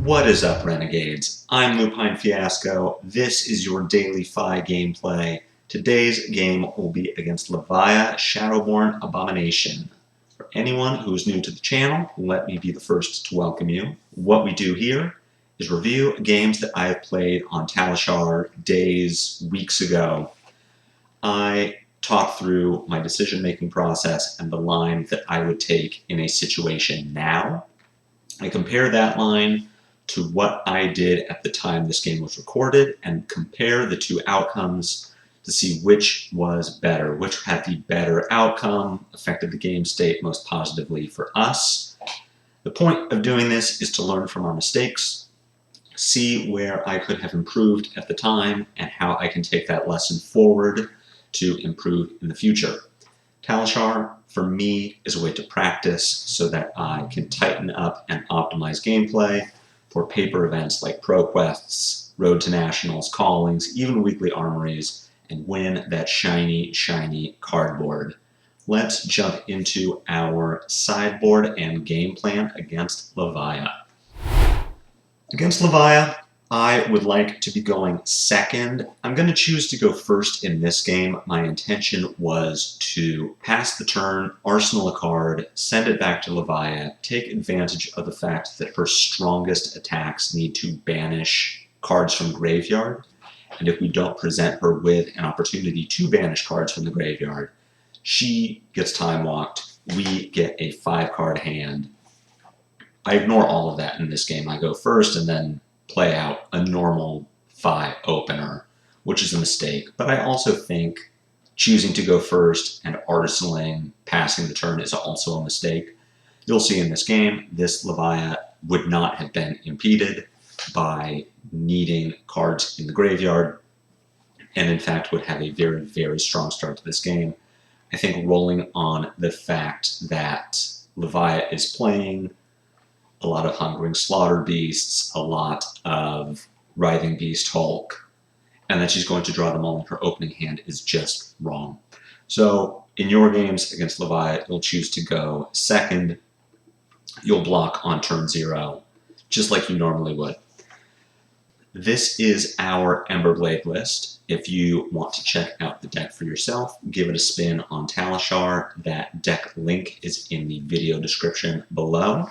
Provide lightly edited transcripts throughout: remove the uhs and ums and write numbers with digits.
What is up, Renegades? I'm Lupine Fiasco. This is your daily FaB gameplay. Today's game will be against Levia, Shadowborn Abomination. For anyone who's new to the channel, let me be the first to welcome you. What we do here is review games that I have played on Talishar days, weeks ago. I talk through my decision-making process and the line that I would take in a situation now. I compare that line to what I did at the time this game was recorded and compare the two outcomes to see which was better, which had the better outcome, affected the game state most positively for us. The point of doing this is to learn from our mistakes, see where I could have improved at the time, and how I can take that lesson forward to improve in the future. Talishar, for me, is a way to practice so that I can tighten up and optimize gameplay for paper events like ProQuests, Road to Nationals, Callings, even weekly armories, and win that shiny, shiny cardboard. Let's jump into our sideboard and game plan against Levia. Against Levia, I would like to be going second. I'm going to choose to go first in this game. My intention was to pass the turn, arsenal a card, send it back to Levia, take advantage of the fact that her strongest attacks need to banish cards from graveyard. And if we don't present her with an opportunity to banish cards from the graveyard, she gets time walked. We get a 5-card hand. I ignore all of that in this game. I go first and then play out a normal FaB opener, which is a mistake. But I also think choosing to go first and arsenaling, passing the turn is also a mistake. You'll see in this game, this Levia would not have been impeded by needing cards in the graveyard, and in fact would have a very, very strong start to this game. I think rolling on the fact that Levia is playing a lot of Hungering Slaughter Beasts, a lot of Writhing Beast Hulk, and that she's going to draw them all in her opening hand is just wrong. So in your games against Levia, you'll choose to go second. You'll block on turn 0, just like you normally would. This is our Emberblade list. If you want to check out the deck for yourself, give it a spin on Talishar. That deck link is in the video description below.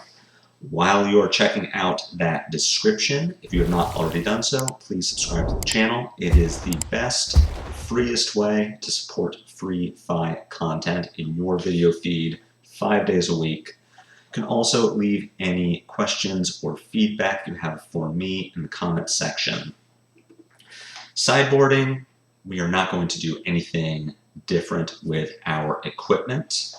While you're checking out that description, if you have not already done so, please subscribe to the channel. It is the best, freest way to support free FaB content in your video feed 5 days a week. You can also leave any questions or feedback you have for me in the comments section. Sideboarding, we are not going to do anything different with our equipment.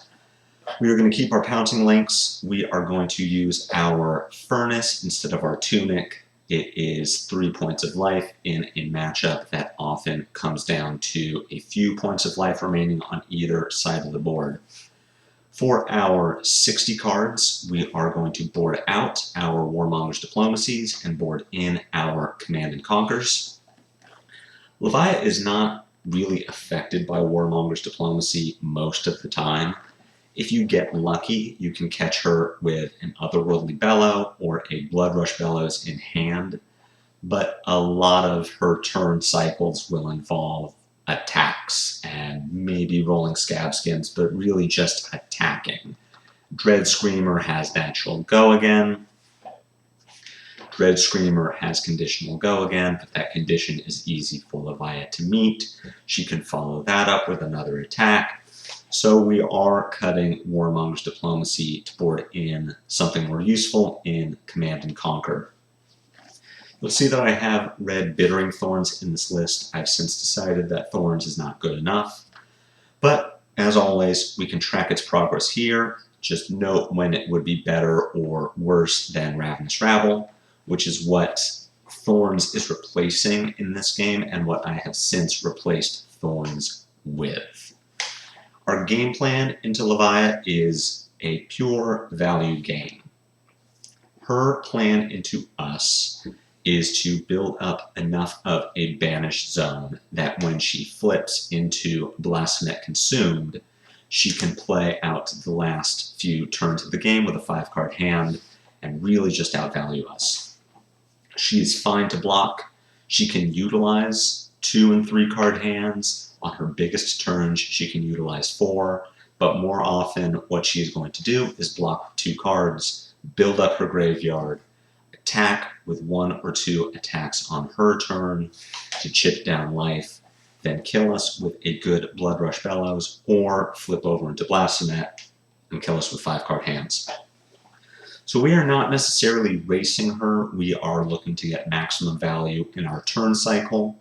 We are going to keep our pouncing links. We are going to use our furnace instead of our tunic. It is 3 points of life in a matchup that often comes down to a few points of life remaining on either side of the board. For our 60 cards, we are going to board out our Warmonger's Diplomacies and board in our Command and Conquers. Levia is not really affected by Warmonger's Diplomacy most of the time. If you get lucky, you can catch her with an Otherworldly Bellow or a Bloodrush Bellows in hand, but a lot of her turn cycles will involve attacks and maybe rolling Scab Skins, but really just attacking. Dread Screamer has Natural Go Again. Dread Screamer has Conditional Go Again, but that condition is easy for Levia to meet. She can follow that up with another attack. So we are cutting Warmonger's Diplomacy to board in something more useful in Command and Conquer. You'll see that I have red Bittering Thorns in this list. I've since decided that Thorns is not good enough. But as always, we can track its progress here. Just note when it would be better or worse than Ravenous Rabble, which is what Thorns is replacing in this game and what I have since replaced Thorns with. Our game plan into Levia is a pure value game. Her plan into us is to build up enough of a banished zone that when she flips into Blasphemet Consumed, she can play out the last few turns of the game with a 5-card hand and really just outvalue us. She is fine to block. She can utilize 2 and 3 card hands. On her biggest turns, she can utilize 4, but more often what she is going to do is block 2 cards, build up her graveyard, attack with 1 or 2 attacks on her turn to chip down life, then kill us with a good Blood Rush Bellows, or flip over into Blastomet and kill us with 5 card hands. So we are not necessarily racing her, we are looking to get maximum value in our turn cycle.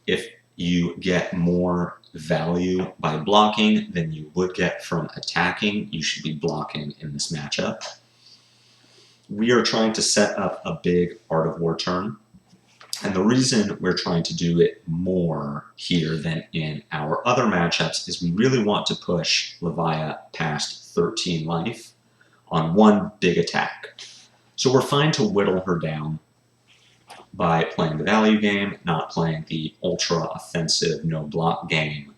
If you get more value by blocking than you would get from attacking, you should be blocking in this matchup. We are trying to set up a big Art of War turn, and the reason we're trying to do it more here than in our other matchups is we really want to push Levia past 13 life on one big attack. So we're fine to whittle her down by playing the value game, not playing the ultra offensive no block game,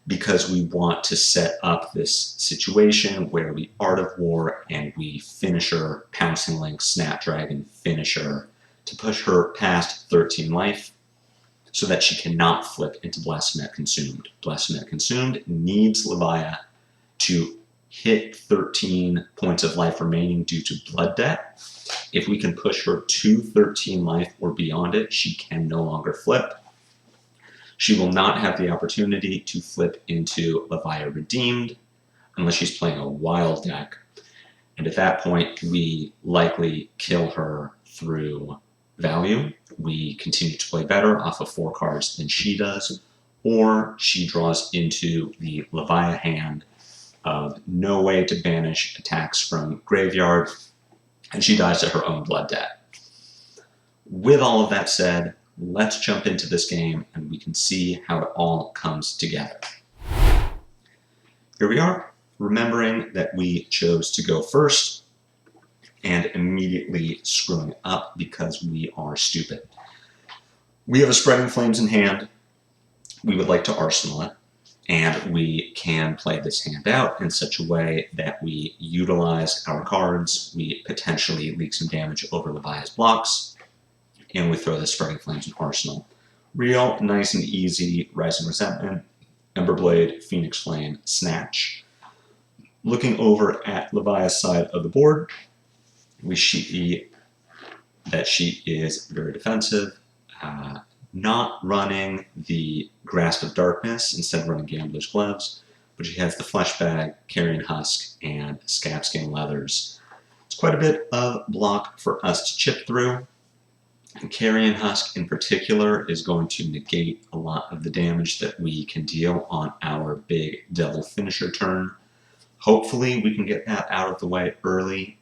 because we want to set up this situation where we Art of War and we finish her, Pouncing Link, Snapdragon, finish her to push her past 13 life so that she cannot flip into Blastomet Consumed. Blastomet Consumed needs Levia to hit 13 points of life remaining due to blood debt. If we can push her to 13 life or beyond it, she can no longer flip. She will not have the opportunity to flip into Levia Redeemed unless she's playing a wild deck. And at that point, we likely kill her through value. We continue to play better off of 4 cards than she does, or she draws into the Levia hand of no way to banish attacks from graveyard, and she dies to her own blood debt. With all of that said, let's jump into this game and we can see how it all comes together. Here we are, remembering that we chose to go first and immediately screwing up because we are stupid. We have a Spreading Flames in hand. We would like to arsenal it, and we can play this hand out in such a way that we utilize our cards, we potentially leak some damage over Levia's blocks, and we throw the Spreading Flames in arsenal. Real nice and easy Rising Resentment, Emberblade, Phoenix Flame, Snatch. Looking over at Levia's side of the board, we see that she is very defensive, not running the Grasp of Darkness, instead running Gambler's Gloves, but she has the Flesh Bag, Carrion Husk, and Scabskin Leathers. It's quite a bit of block for us to chip through, and Carrion Husk in particular is going to negate a lot of the damage that we can deal on our big Devil Finisher turn. Hopefully we can get that out of the way early,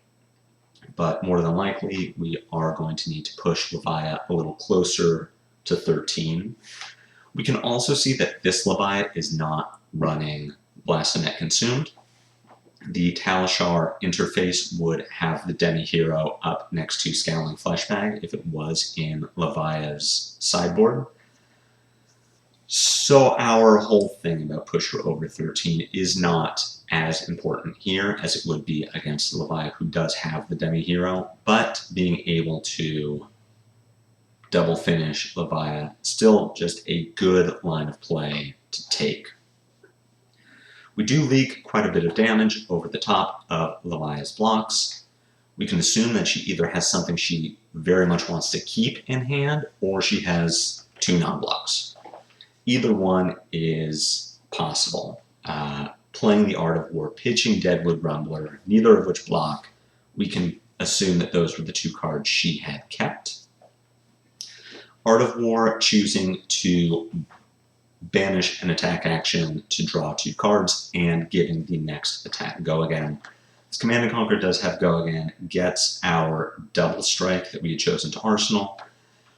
but more than likely we are going to need to push Levia a little closer to 13. We can also see that this Levia is not running Blastomet Consumed. The Talishar interface would have the Demi-Hero up next to Scowling Fleshbag if it was in Levia's sideboard. So our whole thing about push her over 13 is not as important here as it would be against Levia, who does have the Demi-Hero, but being able to double finish Levia, still just a good line of play to take. We do leak quite a bit of damage over the top of Levia's blocks. We can assume that she either has something she very much wants to keep in hand, or she has 2 non-blocks. Either one is possible. Playing the Art of War, pitching Deadwood Rumbler, neither of which block, we can assume that those were the 2 cards she had kept. Art of War choosing to banish an attack action to draw 2 cards and giving the next attack Go Again. This Command & Conquer does have Go Again, gets our double strike that we had chosen to arsenal.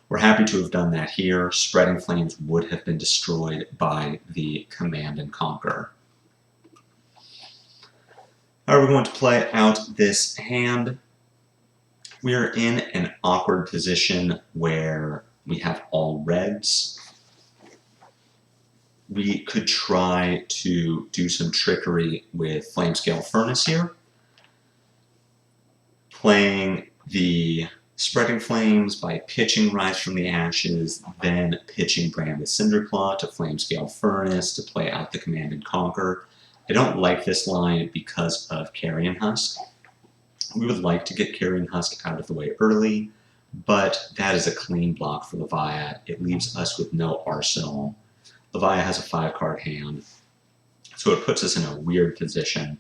We're happy to have done that here. Spreading Flames would have been destroyed by the Command & Conquer. How are we going to play out this hand? We are in an awkward position where we have all reds. We could try to do some trickery with Flamescale Furnace here. Playing the Spreading Flames by pitching Rise from the Ashes, then pitching Brand the Cinderclaw to Flamescale Furnace to play out the Command and Conquer. I don't like this line because of Carrion Husk. We would like to get Carrion Husk out of the way early, but that is a clean block for Levia. It leaves us with no arsenal. Levia has a 5-card hand, so it puts us in a weird position.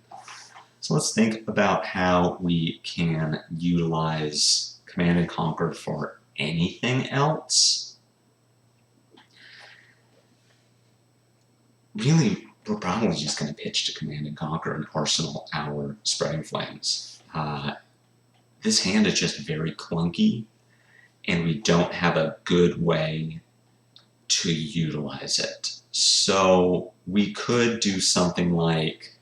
So let's think about how we can utilize Command and Conquer for anything else. Really, we're probably just going to pitch to Command and Conquer and arsenal our Spreading Flames. This hand is just very clunky, and we don't have a good way to utilize it. So we could do something like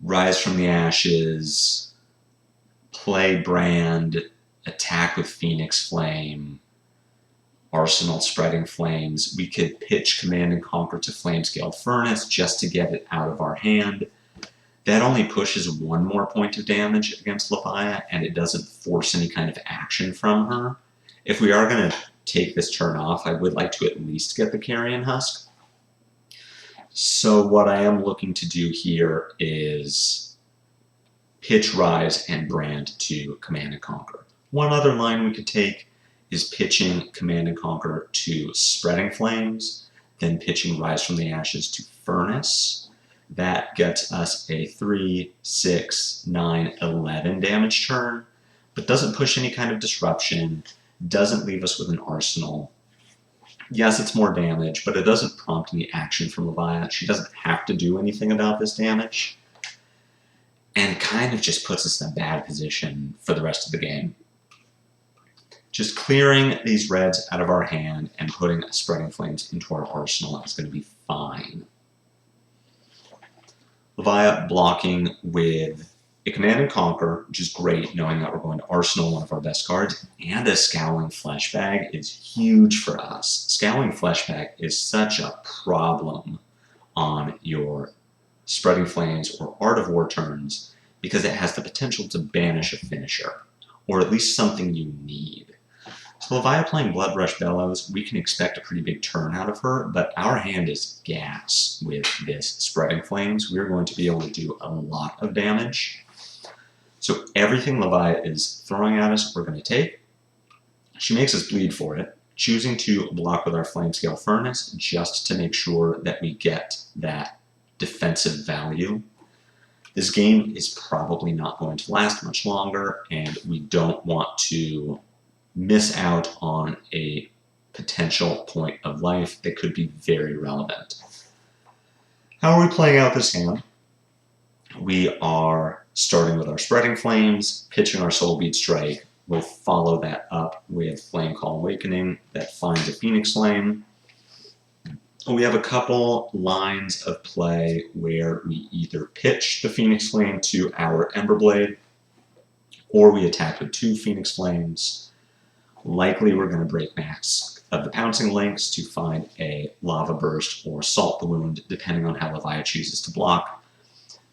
Rise from the Ashes, play Brand, attack with Phoenix Flame, arsenal Spreading Flames. We could pitch Command and Conquer to Flamescale Furnace just to get it out of our hand. That only pushes 1 more point of damage against Levia, and it doesn't force any kind of action from her. If we are going to take this turn off, I would like to at least get the Carrion Husk. So what I am looking to do here is pitch Rise and Brand to Command and Conquer. One other line we could take is pitching Command and Conquer to Spreading Flames, then pitching Rise from the Ashes to Furnace. That gets us a 3, 6, 9, 11 damage turn, but doesn't push any kind of disruption, doesn't leave us with an arsenal. Yes, it's more damage, but it doesn't prompt any action from Levia. She doesn't have to do anything about this damage, and kind of just puts us in a bad position for the rest of the game. Just clearing these reds out of our hand and putting Spreading Flames into our arsenal is going to be fine. Levia blocking with a Command and Conquer, which is great, knowing that we're going to arsenal one of our best cards, and a Scowling Fleshbag is huge for us. Scowling Fleshbag is such a problem on your Spreading Flames or Art of War turns because it has the potential to banish a finisher, or at least something you need. So Levia playing Bloodrush Bellows, we can expect a pretty big turn out of her, but our hand is gas with this Spreading Flames. We're going to be able to do a lot of damage. So everything Levia is throwing at us, we're going to take. She makes us bleed for it, choosing to block with our Flamescale Furnace just to make sure that we get that defensive value. This game is probably not going to last much longer, and we don't want to miss out on a potential point of life that could be very relevant. How are we playing out this hand? We are starting with our Spreading Flames, pitching our Soulbead Strike. We'll follow that up with Flame Call Awakening that finds a Phoenix Flame. We have a couple lines of play where we either pitch the Phoenix Flame to our Emberblade, or we attack with 2 Phoenix Flames. Likely we're going to break Max of the Pouncing Links to find a Lava Burst or Salt the Wound, depending on how Levia chooses to block.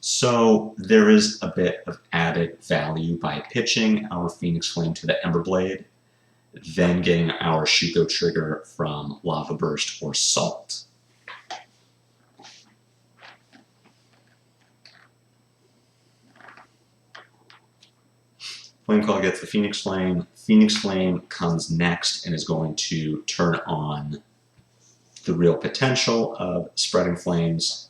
So there is a bit of added value by pitching our Phoenix Flame to the Emberblade, then getting our Shuko trigger from Lava Burst or Salt. Flame Call gets the Phoenix Flame. Phoenix Flame comes next and is going to turn on the real potential of Spreading Flames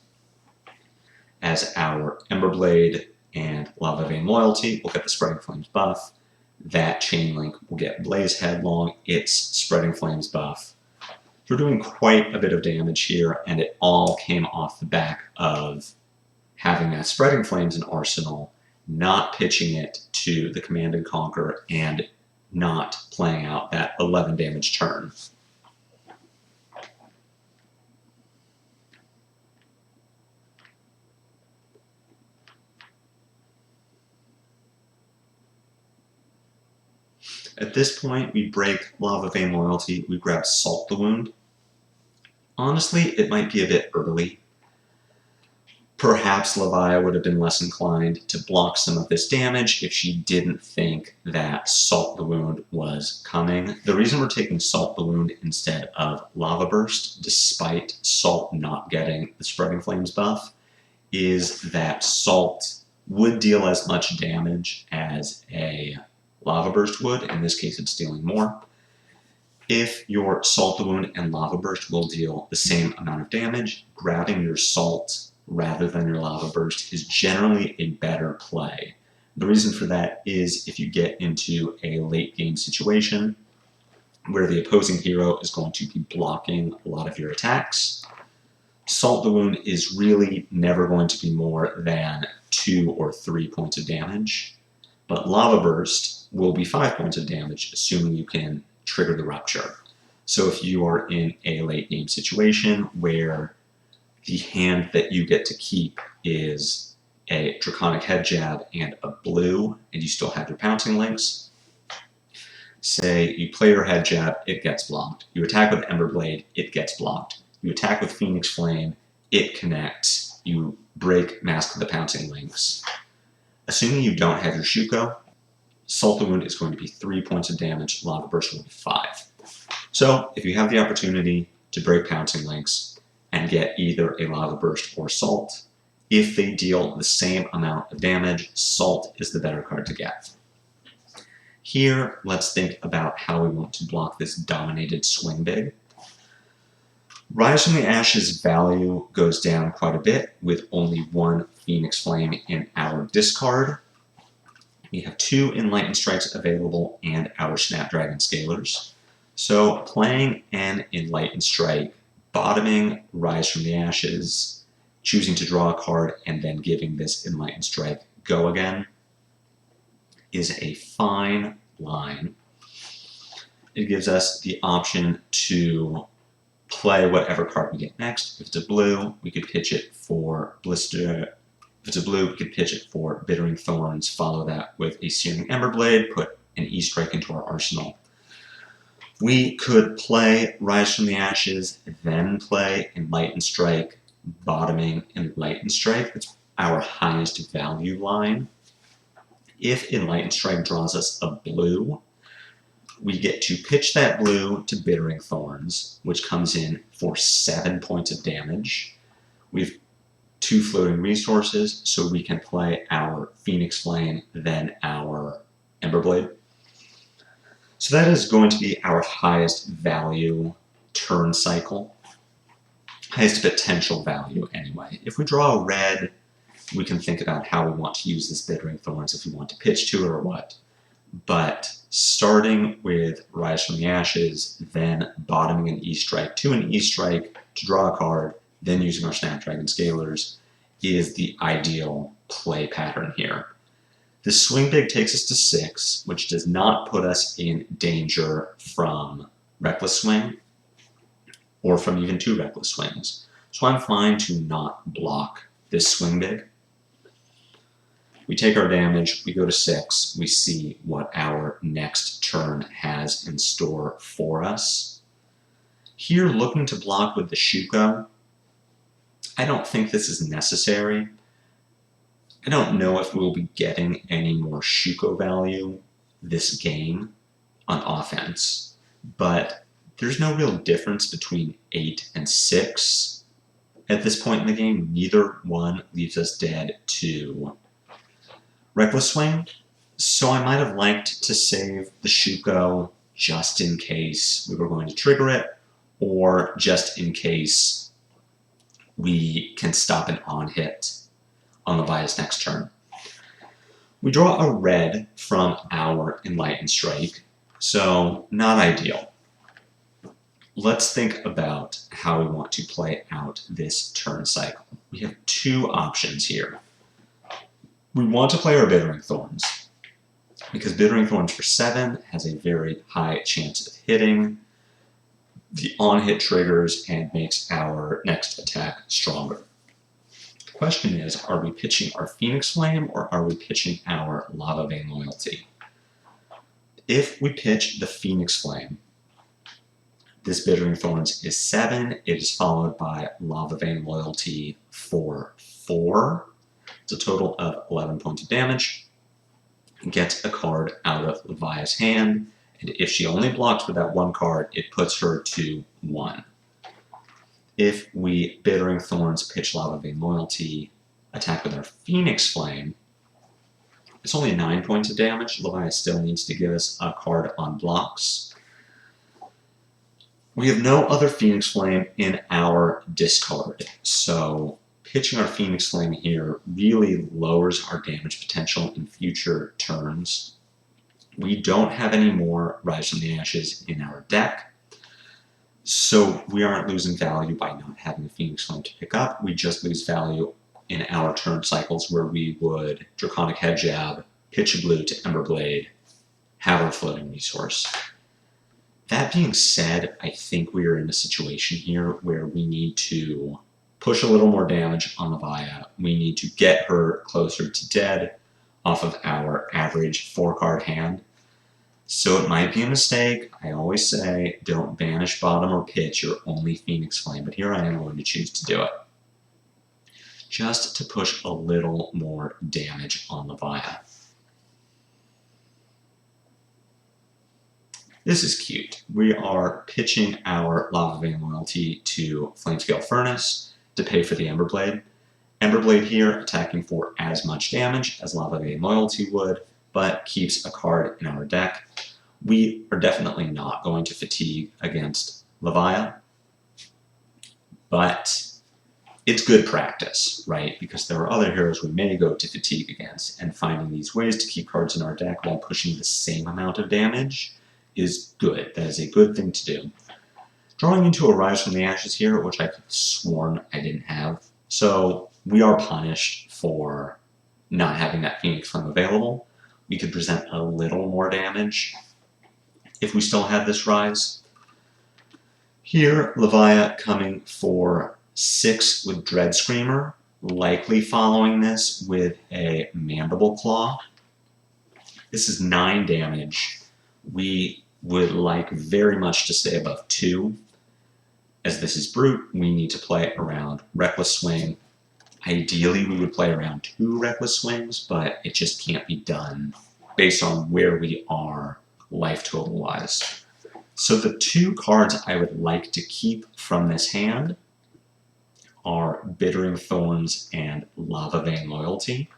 as our Emberblade and Lava Vein Loyalty will get the Spreading Flames buff. That Chain Link will get Blaze Headlong, its Spreading Flames buff. We're doing quite a bit of damage here, and it all came off the back of having that Spreading Flames in Arsenal, not pitching it to the Command and Conquer, and not playing out that 11 damage turn. At this point, we break Lava Vein Loyalty, we grab Salt the Wound. Honestly, it might be a bit early. Perhaps Levia would have been less inclined to block some of this damage if she didn't think that Salt the Wound was coming. The reason we're taking Salt the Wound instead of Lava Burst, despite Salt not getting the Spreading Flames buff, is that Salt would deal as much damage as a Lava Burst would. In this case, it's dealing more. If your Salt the Wound and Lava Burst will deal the same amount of damage, grabbing your Salt rather than your Lava Burst is generally a better play. The reason for that is if you get into a late game situation where the opposing hero is going to be blocking a lot of your attacks, Salt the Wound is really never going to be more than 2 or 3 points of damage, but Lava Burst will be 5 points of damage, assuming you can trigger the Rupture. So if you are in a late game situation where the hand that you get to keep is a Draconic Head Jab and a blue, and you still have your Pouncing Links, say you play your Head Jab, it gets blocked. You attack with Ember Blade, it gets blocked. You attack with Phoenix Flame, it connects. You break Mask of the Pouncing Links. Assuming you don't have your Shuko, Salt the Wound is going to be 3 points of damage, Lava Burst will be 5. So if you have the opportunity to break Pouncing Links and get either a Lava Burst or Salt, if they deal the same amount of damage, Salt is the better card to get. Here, let's think about how we want to block this dominated Swing Big. Rise from the Ashes value goes down quite a bit with only 1 Phoenix Flame in our discard. We have 2 Enlightened Strikes available and our Snapdragon Scalers. So playing an Enlightened Strike, bottoming Rise from the Ashes, choosing to draw a card, and then giving this Enlightened Strike go again is a fine line. It gives us the option to play whatever card we get next. If it's a blue, we could pitch it for Blister. If it's a blue, we could pitch it for Bittering Thorns, follow that with a Searing Ember Blade, put an E-Strike into our arsenal. We could play Rise from the Ashes, then play Enlightened Strike, bottoming Enlightened Strike. That's our highest value line. If Enlightened Strike draws us a blue, we get to pitch that blue to Bittering Thorns, which comes in for 7 points of damage. We have 2 floating resources, so we can play our Phoenix Flame, then our Ember Blade. So that is going to be our highest value turn cycle. Highest potential value, anyway. If we draw a red, we can think about how we want to use this Bittering Thorns, if we want to pitch to it or what. But starting with Rise from the Ashes, then bottoming an E-Strike to an E-Strike to draw a card, then using our Snapdragon Scalers is the ideal play pattern here. The Swing Big takes us to 6, which does not put us in danger from Reckless Swing, or from even 2 Reckless Swings. So I'm fine to not block this Swing Big. We take our damage, we go to 6, we see what our next turn has in store for us. Here, looking to block with the Shuko, I don't think this is necessary. I don't know if we'll be getting any more Shuko value this game on offense, but there's no real difference between 8 and 6 at this point in the game. Neither one leaves us dead to Reckless Swing, so I might have liked to save the Shuko just in case we were going to trigger it, or just in case we can stop an on-hit on Levia's next turn. We draw a red from our Enlightened Strike, so not ideal. Let's think about how we want to play out this turn cycle. We have 2 options here. We want to play our Bittering Thorns, because Bittering Thorns for 7 has a very high chance of hitting the on-hit triggers and makes our next attack stronger. The question is, are we pitching our Phoenix Flame or are we pitching our Lava Vein Loyalty? If we pitch the Phoenix Flame, this Bittering Thorns is 7. It is followed by Lava Vein Loyalty for 4. It's a total of 11 points of damage. Gets a card out of Levia's hand, and if she only blocks with that one card, it puts her to 1. If we Bittering Thorns, pitch Lava Vein Loyalty, attack with our Phoenix Flame, it's only 9 points of damage. Levia still needs to give us a card on blocks. We have no other Phoenix Flame in our discard, so pitching our Phoenix Flame here really lowers our damage potential in future turns. We don't have any more Rise from the Ashes in our deck, so we aren't losing value by not having a Phoenix Flame to pick up. We just lose value in our turn cycles where we would Draconic Head Jab, pitch a blue to Emberblade, have our floating resource. That being said, I think we are in a situation here where we need to push a little more damage on Levia. We need to get her closer to dead off of our average 4-card hand. So it might be a mistake. I always say, don't banish bottom or pitch your only Phoenix Flame, but here I am going to choose to do it. Just to push a little more damage on Levia. This is cute. We are pitching our Lava Vein Loyalty to Flamescale Furnace to pay for the Emberblade. Emberblade here attacking for as much damage as Lava Vein Loyalty would, but keeps a card in our deck. We are definitely not going to fatigue against Levia, but it's good practice, right? Because there are other heroes we may go to fatigue against, and finding these ways to keep cards in our deck while pushing the same amount of damage is good. That is a good thing to do. Drawing into a Rise from the Ashes here, which I could have sworn I didn't have. So we are punished for not having that Phoenix Flame available. We could present a little more damage if we still had this Rise. Here, Levia coming for 6 with Dread Screamer, likely following this with a Mandible Claw. This is 9 damage. We would like very much to stay above 2. As this is Brute, we need to play around Reckless Swing. Ideally, we would play around 2 Reckless Swings, but it just can't be done based on where we are life total-wise. So the 2 cards I would like to keep from this hand are Bittering Thorns and Lava Vein Loyalty.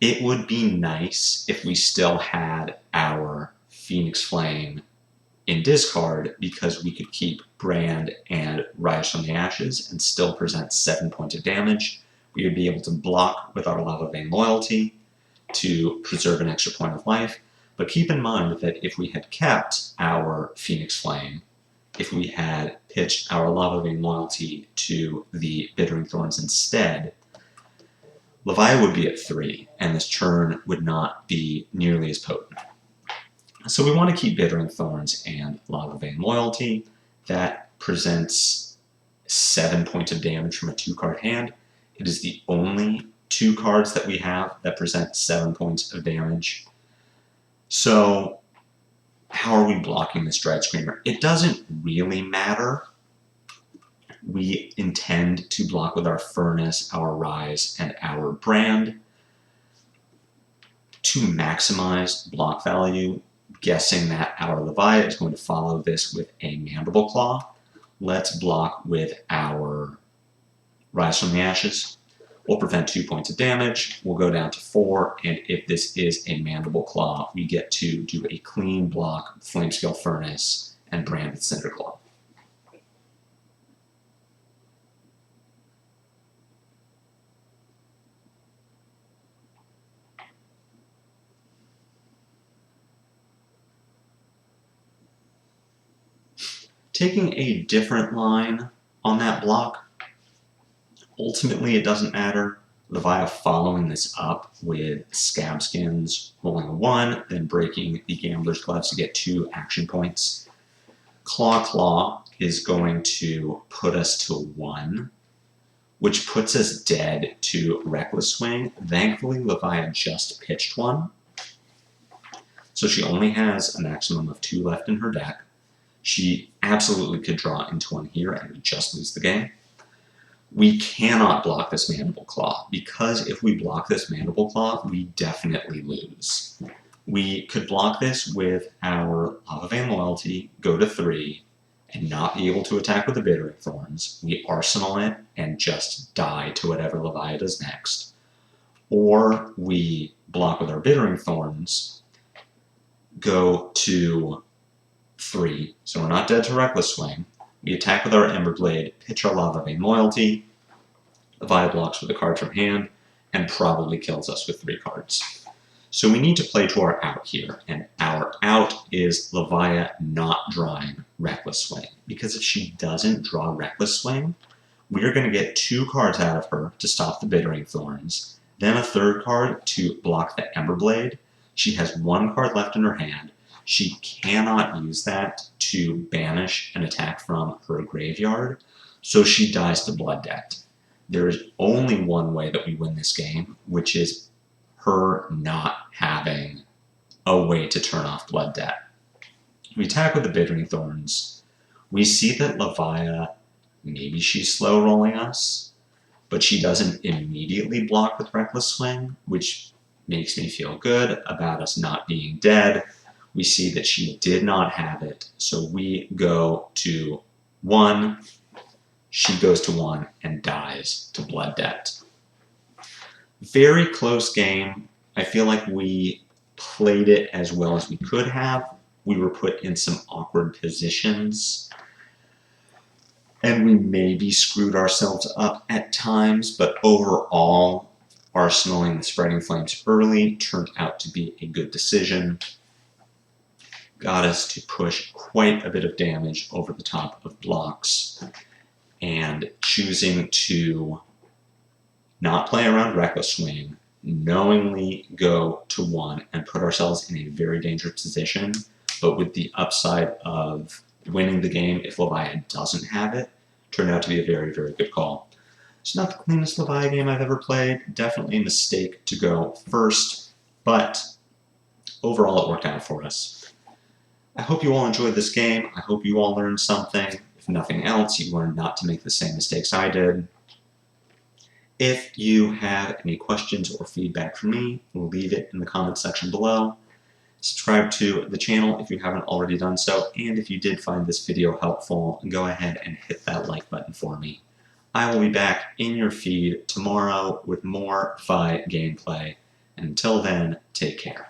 It would be nice if we still had our Phoenix Flame in discard, because we could keep Brand and Rise from the Ashes and still present 7 points of damage. We would be able to block with our Lava Vein Loyalty to preserve an extra point of life. But keep in mind that if we had kept our Phoenix Flame, if we had pitched our Lava Vein Loyalty to the Bittering Thorns instead, Levia would be at 3, and this turn would not be nearly as potent. So we want to keep Bittering Thorns and Lava Vein Loyalty. That presents 7 points of damage from a 2-card hand. It is the only 2 cards that we have that present 7 points of damage. So how are we blocking this Dread Screamer? It doesn't really matter. We intend to block with our Furnace, our Rise, and our Brand to maximize block value, guessing that our Levia is going to follow this with a Mandible Claw. Let's block with our Rise from the Ashes. We'll prevent 2 points of damage. We'll go down to 4, and if this is a Mandible Claw, we get to do a clean block, Flamescale Furnace, and Brand with Cinder Claw. Taking a different line on that block, ultimately it doesn't matter. Levia following this up with Scab Skins, rolling a 1, then breaking the Gambler's Gloves to get 2 action points. Claw Claw is going to put us to 1, which puts us dead to Reckless Swing. Thankfully, Levia just pitched 1, so she only has a maximum of 2 left in her deck. She absolutely could draw into 1 here and just lose the game. We cannot block this Mandible Claw, because if we block this Mandible Claw, we definitely lose. We could block this with our Lava Vein Loyalty, go to 3, and not be able to attack with the Bittering Thorns. We arsenal it and just die to whatever Levia does next. Or we block with our Bittering Thorns, go to 3, so we're not dead to Reckless Swing. We attack with our Ember Blade, pitch our Lava Vein Loyalty, Levia blocks with a card from hand, and probably kills us with 3 cards. So we need to play to our out here, and our out is Levia not drawing Reckless Swing. Because if she doesn't draw Reckless Swing, we're going to get 2 cards out of her to stop the Bittering Thorns, then a 3rd card to block the Ember Blade. She has 1 card left in her hand. She cannot use that to banish an attack from her graveyard, so she dies to Blood Debt. There is only one way that we win this game, which is her not having a way to turn off Blood Debt. We attack with the Bittering Thorns. We see that Levia, maybe she's slow rolling us, but she doesn't immediately block with Reckless Swing, which makes me feel good about us not being dead. We see that she did not have it, so we go to 1. She goes to 1 and dies to Blood Debt. Very close game. I feel like we played it as well as we could have. We were put in some awkward positions, and we maybe screwed ourselves up at times, but overall, arsenaling the Spreading Flames early turned out to be a good decision. Got us to push quite a bit of damage over the top of blocks, and choosing to not play around Reckless Swing, knowingly go to 1 and put ourselves in a very dangerous position, but with the upside of winning the game if Levia doesn't have it, turned out to be a very, very good call. It's not the cleanest Levia game I've ever played. Definitely a mistake to go first, but overall it worked out for us. I hope you all enjoyed this game. I hope you all learned something. If nothing else, you learned not to make the same mistakes I did. If you have any questions or feedback for me, leave it in the comments section below. Subscribe to the channel if you haven't already done so, and if you did find this video helpful, go ahead and hit that like button for me. I will be back in your feed tomorrow with more FaB gameplay, and until then, take care.